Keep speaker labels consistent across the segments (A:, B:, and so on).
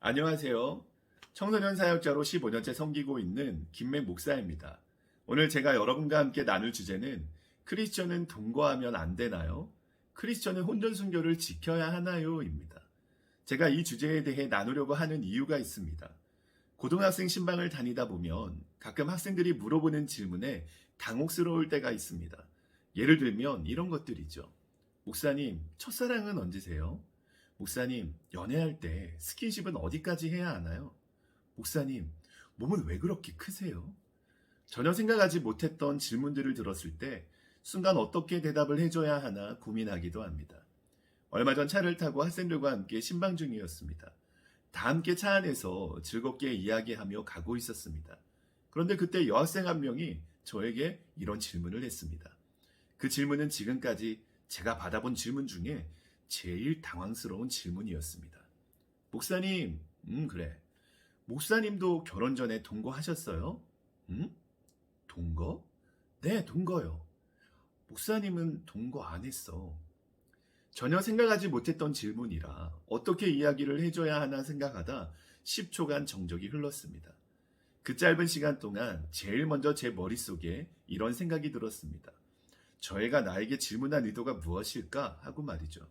A: 안녕하세요. 청소년 사역자로 15년째 섬기고 있는 김맹 목사입니다. 오늘 제가 여러분과 함께 나눌 주제는 크리스천은 동거하면 안 되나요? 크리스천은 혼전순결을 지켜야 하나요? 입니다. 제가 이 주제에 대해 나누려고 하는 이유가 있습니다. 고등학생 신방을 다니다 보면 가끔 학생들이 물어보는 질문에 당혹스러울 때가 있습니다. 예를 들면 이런 것들이죠. 목사님, 첫사랑은 언제세요? 목사님, 연애할 때 스킨십은 어디까지 해야 하나요? 목사님, 몸은 왜 그렇게 크세요? 전혀 생각하지 못했던 질문들을 들었을 때 순간 어떻게 대답을 해줘야 하나 고민하기도 합니다. 얼마 전 차를 타고 학생들과 함께 신방 중이었습니다. 다 함께 차 안에서 즐겁게 이야기하며 가고 있었습니다. 그런데 그때 여학생 한 명이 저에게 이런 질문을 했습니다. 그 질문은 지금까지 제가 받아본 질문 중에 제일 당황스러운 질문이었습니다. 목사님, 그래. 목사님도 결혼 전에 동거하셨어요? 동거? 네, 동거요. 목사님은 동거 안 했어. 전혀 생각하지 못했던 질문이라 어떻게 이야기를 해줘야 하나 생각하다 10초간 정적이 흘렀습니다. 그 짧은 시간 동안 제일 먼저 제 머릿속에 이런 생각이 들었습니다. 저 애가 나에게 질문한 의도가 무엇일까 하고 말이죠.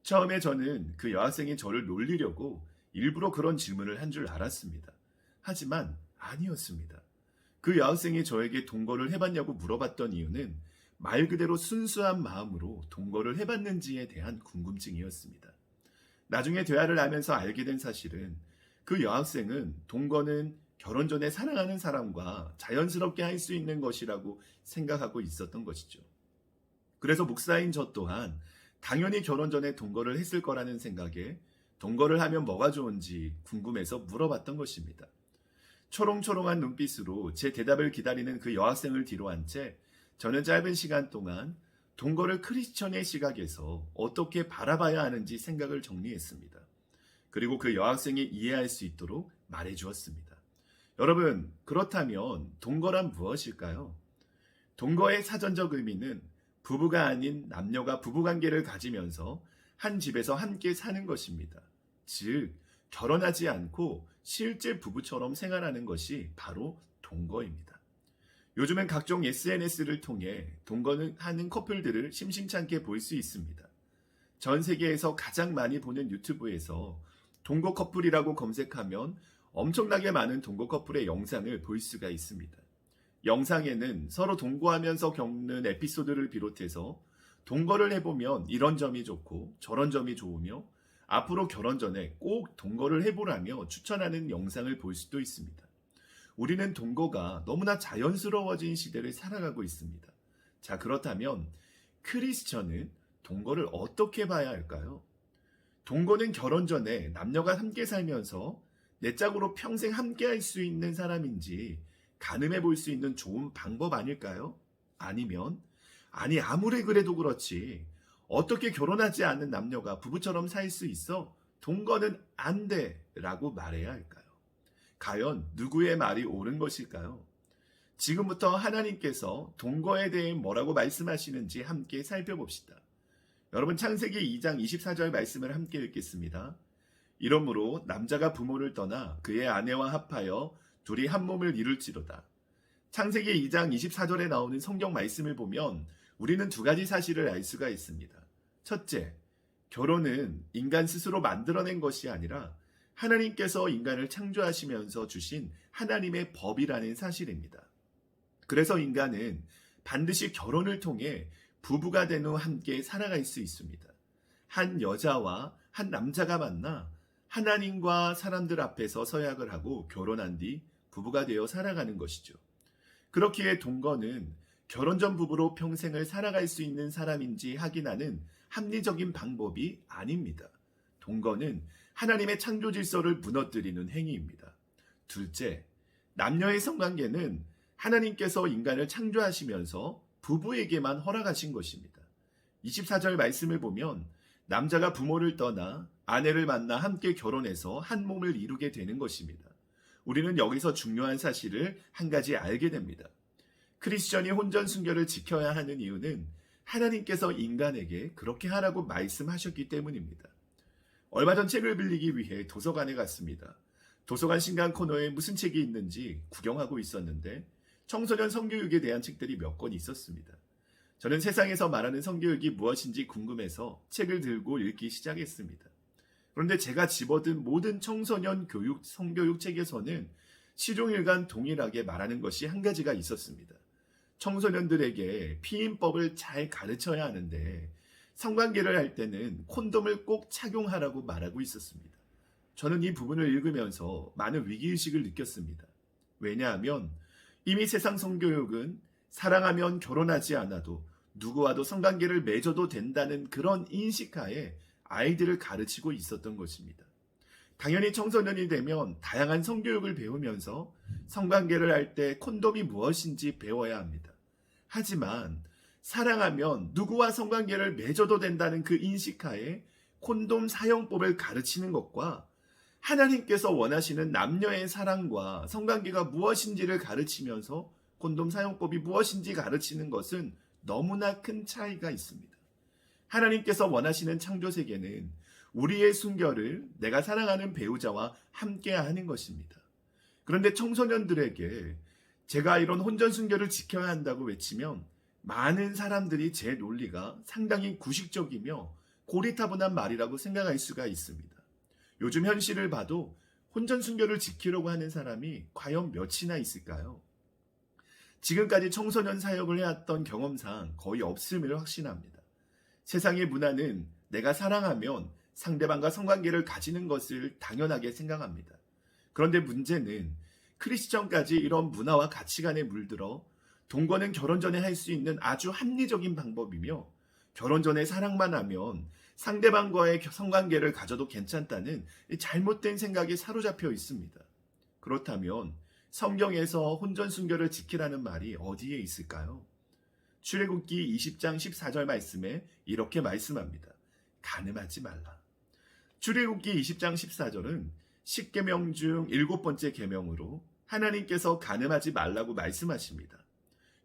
A: 처음에 저는 그 여학생이 저를 놀리려고 일부러 그런 질문을 한 줄 알았습니다. 하지만 아니었습니다. 그 여학생이 저에게 동거를 해봤냐고 물어봤던 이유는 말 그대로 순수한 마음으로 동거를 해봤는지에 대한 궁금증이었습니다. 나중에 대화를 하면서 알게 된 사실은 그 여학생은 동거는 결혼 전에 사랑하는 사람과 자연스럽게 할 수 있는 것이라고 생각하고 있었던 것이죠. 그래서 목사인 저 또한 당연히 결혼 전에 동거를 했을 거라는 생각에 동거를 하면 뭐가 좋은지 궁금해서 물어봤던 것입니다. 초롱초롱한 눈빛으로 제 대답을 기다리는 그 여학생을 뒤로 한 채 저는 짧은 시간 동안 동거를 크리스천의 시각에서 어떻게 바라봐야 하는지 생각을 정리했습니다. 그리고 그 여학생이 이해할 수 있도록 말해 주었습니다. 여러분, 그렇다면 동거란 무엇일까요? 동거의 사전적 의미는 부부가 아닌 남녀가 부부관계를 가지면서 한 집에서 함께 사는 것입니다. 즉, 결혼하지 않고 실제 부부처럼 생활하는 것이 바로 동거입니다. 요즘은 각종 SNS를 통해 동거는 하는 커플들을 심심찮게 볼 수 있습니다. 전 세계에서 가장 많이 보는 유튜브에서 동거 커플이라고 검색하면 엄청나게 많은 동거 커플의 영상을 볼 수가 있습니다. 영상에는 서로 동거하면서 겪는 에피소드를 비롯해서 동거를 해보면 이런 점이 좋고 저런 점이 좋으며 앞으로 결혼 전에 꼭 동거를 해보라며 추천하는 영상을 볼 수도 있습니다. 우리는 동거가 너무나 자연스러워진 시대를 살아가고 있습니다. 자, 그렇다면 크리스천은 동거를 어떻게 봐야 할까요? 동거는 결혼 전에 남녀가 함께 살면서 내 짝으로 평생 함께 할 수 있는 사람인지 가늠해 볼 수 있는 좋은 방법 아닐까요? 아니면 아무리 그래도 그렇지 어떻게 결혼하지 않는 남녀가 부부처럼 살 수 있어? 동거는 안 돼 라고 말해야 할까요? 과연 누구의 말이 옳은 것일까요? 지금부터 하나님께서 동거에 대해 뭐라고 말씀하시는지 함께 살펴봅시다. 여러분, 창세기 2장 24절 말씀을 함께 읽겠습니다. 이러므로 남자가 부모를 떠나 그의 아내와 합하여 둘이 한 몸을 이룰지로다. 창세기 2장 24절에 나오는 성경 말씀을 보면 우리는 두 가지 사실을 알 수가 있습니다. 첫째, 결혼은 인간 스스로 만들어낸 것이 아니라 하나님께서 인간을 창조하시면서 주신 하나님의 법이라는 사실입니다. 그래서 인간은 반드시 결혼을 통해 부부가 된 후 함께 살아갈 수 있습니다. 한 여자와 한 남자가 만나 하나님과 사람들 앞에서 서약을 하고 결혼한 뒤 부부가 되어 살아가는 것이죠. 그렇기에 동거는 결혼 전 부부로 평생을 살아갈 수 있는 사람인지 확인하는 합리적인 방법이 아닙니다. 동거는 하나님의 창조 질서를 무너뜨리는 행위입니다. 둘째, 남녀의 성관계는 하나님께서 인간을 창조하시면서 부부에게만 허락하신 것입니다. 24절 말씀을 보면 남자가 부모를 떠나 아내를 만나 함께 결혼해서 한 몸을 이루게 되는 것입니다. 우리는 여기서 중요한 사실을 한 가지 알게 됩니다. 크리스천이 혼전순결을 지켜야 하는 이유는 하나님께서 인간에게 그렇게 하라고 말씀하셨기 때문입니다. 얼마 전 책을 빌리기 위해 도서관에 갔습니다. 도서관 신간 코너에 무슨 책이 있는지 구경하고 있었는데 청소년 성교육에 대한 책들이 몇 권 있었습니다. 저는 세상에서 말하는 성교육이 무엇인지 궁금해서 책을 들고 읽기 시작했습니다. 그런데 제가 집어든 모든 청소년 교육, 성교육 책에서는 시종일관 동일하게 말하는 것이 한 가지가 있었습니다. 청소년들에게 피임법을 잘 가르쳐야 하는데 성관계를 할 때는 콘돔을 꼭 착용하라고 말하고 있었습니다. 저는 이 부분을 읽으면서 많은 위기의식을 느꼈습니다. 왜냐하면 이미 세상 성교육은 사랑하면 결혼하지 않아도 누구와도 성관계를 맺어도 된다는 그런 인식하에 아이들을 가르치고 있었던 것입니다. 당연히 청소년이 되면 다양한 성교육을 배우면서 성관계를 할 때 콘돔이 무엇인지 배워야 합니다. 하지만 사랑하면 누구와 성관계를 맺어도 된다는 그 인식하에 콘돔 사용법을 가르치는 것과 하나님께서 원하시는 남녀의 사랑과 성관계가 무엇인지를 가르치면서 콘돔 사용법이 무엇인지 가르치는 것은 너무나 큰 차이가 있습니다. 하나님께서 원하시는 창조세계는 우리의 순결을 내가 사랑하는 배우자와 함께 하는 것입니다. 그런데 청소년들에게 제가 이런 혼전 순결을 지켜야 한다고 외치면 많은 사람들이 제 논리가 상당히 구식적이며 고리타분한 말이라고 생각할 수가 있습니다. 요즘 현실을 봐도 혼전 순결을 지키려고 하는 사람이 과연 몇이나 있을까요? 지금까지 청소년 사역을 해왔던 경험상 거의 없음을 확신합니다. 세상의 문화는 내가 사랑하면 상대방과 성관계를 가지는 것을 당연하게 생각합니다. 그런데 문제는 크리스천까지 이런 문화와 가치관에 물들어 동거는 결혼 전에 할 수 있는 아주 합리적인 방법이며 결혼 전에 사랑만 하면 상대방과의 성관계를 가져도 괜찮다는 잘못된 생각에 사로잡혀 있습니다. 그렇다면 성경에서 혼전순결을 지키라는 말이 어디에 있을까요? 출애굽기 20장 14절 말씀에 이렇게 말씀합니다. 간음하지 말라. 출애굽기 20장 14절은 10계명 중 7번째 계명으로 하나님께서 간음하지 말라고 말씀하십니다.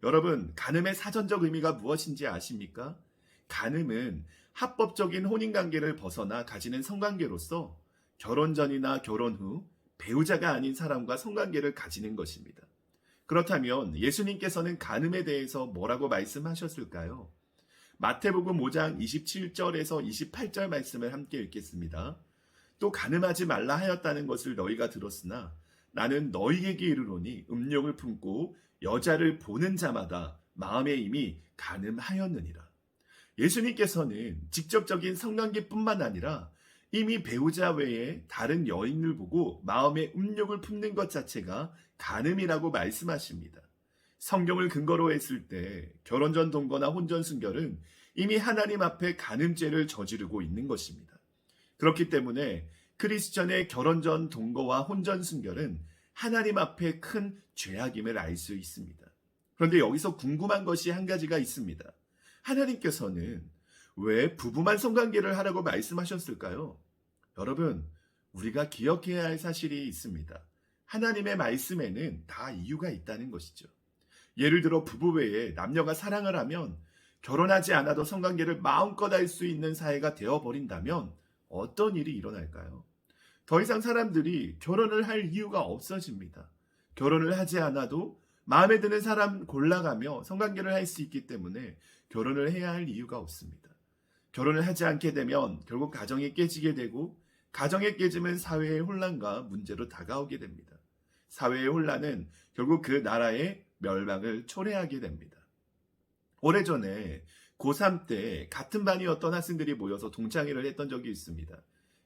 A: 여러분, 간음의 사전적 의미가 무엇인지 아십니까? 간음은 합법적인 혼인관계를 벗어나 가지는 성관계로서 결혼 전이나 결혼 후 배우자가 아닌 사람과 성관계를 가지는 것입니다. 그렇다면 예수님께서는 간음에 대해서 뭐라고 말씀하셨을까요? 마태복음 5장 27절에서 28절 말씀을 함께 읽겠습니다. 또 간음하지 말라 하였다는 것을 너희가 들었으나 나는 너희에게 이르노니 음욕을 품고 여자를 보는 자마다 마음에 이미 간음하였느니라. 예수님께서는 직접적인 성관계뿐만 아니라 이미 배우자 외에 다른 여인을 보고 마음에 음욕을 품는 것 자체가 간음이라고 말씀하십니다. 성경을 근거로 했을 때 결혼 전 동거나 혼전 순결은 이미 하나님 앞에 간음죄를 저지르고 있는 것입니다. 그렇기 때문에 크리스천의 결혼 전 동거와 혼전 순결은 하나님 앞에 큰 죄악임을 알 수 있습니다. 그런데 여기서 궁금한 것이 한 가지가 있습니다. 하나님께서는 왜 부부만 성관계를 하라고 말씀하셨을까요? 여러분, 우리가 기억해야 할 사실이 있습니다. 하나님의 말씀에는 다 이유가 있다는 것이죠. 예를 들어 부부 외에 남녀가 사랑을 하면 결혼하지 않아도 성관계를 마음껏 할 수 있는 사회가 되어버린다면 어떤 일이 일어날까요? 더 이상 사람들이 결혼을 할 이유가 없어집니다. 결혼을 하지 않아도 마음에 드는 사람 골라가며 성관계를 할 수 있기 때문에 결혼을 해야 할 이유가 없습니다. 결혼을 하지 않게 되면 결국 가정이 깨지게 되고 가정의 깨짐은 사회의 혼란과 문제로 다가오게 됩니다. 사회의 혼란은 결국 그 나라의 멸망을 초래하게 됩니다. 오래전에 고3 때 같은 반이었던 학생들이 모여서 동창회를 했던 적이 있습니다.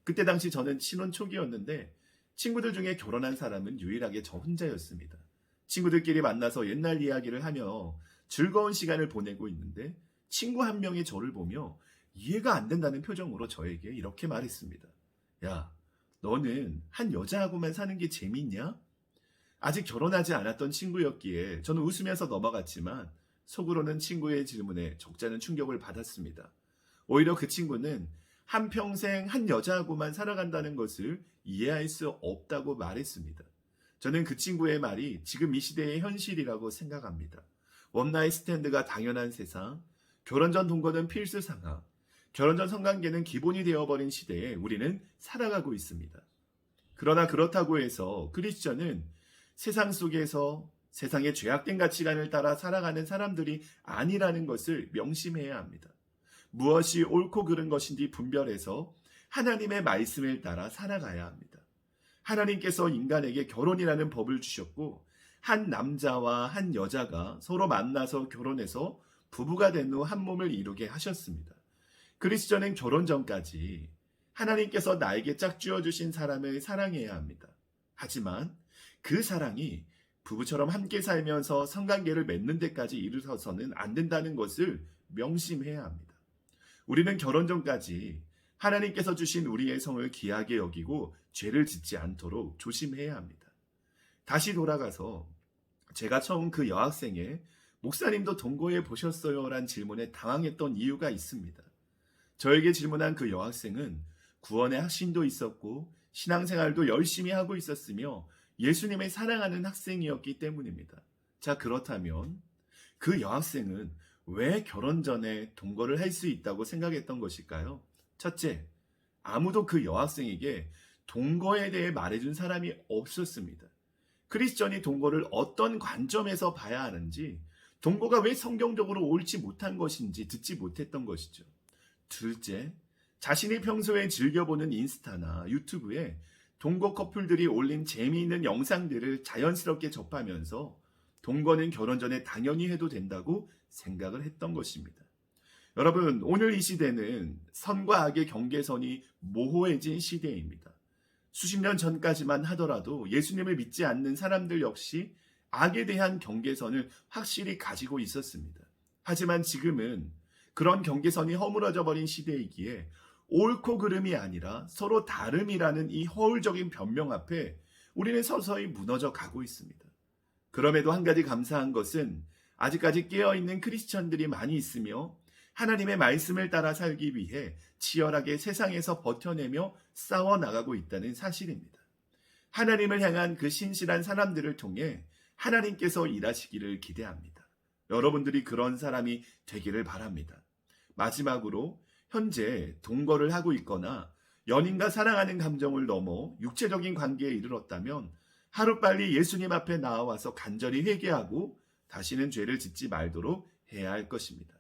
A: 그때 당시 저는 신혼 초기였는데 친구들 중에 결혼한 사람은 유일하게 저 혼자였습니다. 친구들끼리 만나서 옛날 이야기를 하며 즐거운 시간을 보내고 있는데 친구 한 명이 저를 보며 이해가 안 된다는 표정으로 저에게 이렇게 말했습니다. 야, 너는 한 여자하고만 사는 게 재밌냐? 아직 결혼하지 않았던 친구였기에 저는 웃으면서 넘어갔지만 속으로는 친구의 질문에 적잖은 충격을 받았습니다. 오히려 그 친구는 한평생 한 여자하고만 살아간다는 것을 이해할 수 없다고 말했습니다. 저는 그 친구의 말이 지금 이 시대의 현실이라고 생각합니다. 원나잇 스탠드가 당연한 세상, 결혼 전 동거는 필수 상황, 결혼 전 성관계는 기본이 되어버린 시대에 우리는 살아가고 있습니다. 그러나 그렇다고 해서 크리스천은 세상 속에서 세상의 죄악된 가치관을 따라 살아가는 사람들이 아니라는 것을 명심해야 합니다. 무엇이 옳고 그른 것인지 분별해서 하나님의 말씀을 따라 살아가야 합니다. 하나님께서 인간에게 결혼이라는 법을 주셨고 한 남자와 한 여자가 서로 만나서 결혼해서 부부가 된 후 한 몸을 이루게 하셨습니다. 크리스천은 결혼 전까지 하나님께서 나에게 짝지어 주신 사람을 사랑해야 합니다. 하지만 그 사랑이 부부처럼 함께 살면서 성관계를 맺는 데까지 이르러서는 안 된다는 것을 명심해야 합니다. 우리는 결혼 전까지 하나님께서 주신 우리의 성을 귀하게 여기고 죄를 짓지 않도록 조심해야 합니다. 다시 돌아가서 제가 처음 그 여학생의 목사님도 동거해 보셨어요? 란 질문에 당황했던 이유가 있습니다. 저에게 질문한 그 여학생은 구원의 확신도 있었고 신앙생활도 열심히 하고 있었으며 예수님을 사랑하는 학생이었기 때문입니다. 자, 그렇다면 그 여학생은 왜 결혼 전에 동거를 할 수 있다고 생각했던 것일까요? 첫째, 아무도 그 여학생에게 동거에 대해 말해준 사람이 없었습니다. 크리스천이 동거를 어떤 관점에서 봐야 하는지, 동거가 왜 성경적으로 옳지 못한 것인지 듣지 못했던 것이죠. 둘째, 자신이 평소에 즐겨보는 인스타나 유튜브에 동거 커플들이 올린 재미있는 영상들을 자연스럽게 접하면서 동거는 결혼 전에 당연히 해도 된다고 생각을 했던 것입니다. 여러분, 오늘 이 시대는 선과 악의 경계선이 모호해진 시대입니다. 수십 년 전까지만 하더라도 예수님을 믿지 않는 사람들 역시 악에 대한 경계선을 확실히 가지고 있었습니다. 하지만 지금은 그런 경계선이 허물어져 버린 시대이기에 옳고 그름이 아니라 서로 다름이라는 이 허울적인 변명 앞에 우리는 서서히 무너져 가고 있습니다. 그럼에도 한 가지 감사한 것은 아직까지 깨어있는 크리스천들이 많이 있으며 하나님의 말씀을 따라 살기 위해 치열하게 세상에서 버텨내며 싸워나가고 있다는 사실입니다. 하나님을 향한 그 신실한 사람들을 통해 하나님께서 일하시기를 기대합니다. 여러분들이 그런 사람이 되기를 바랍니다. 마지막으로 현재 동거를 하고 있거나 연인과 사랑하는 감정을 넘어 육체적인 관계에 이르렀다면 하루빨리 예수님 앞에 나와서 간절히 회개하고 다시는 죄를 짓지 말도록 해야 할 것입니다.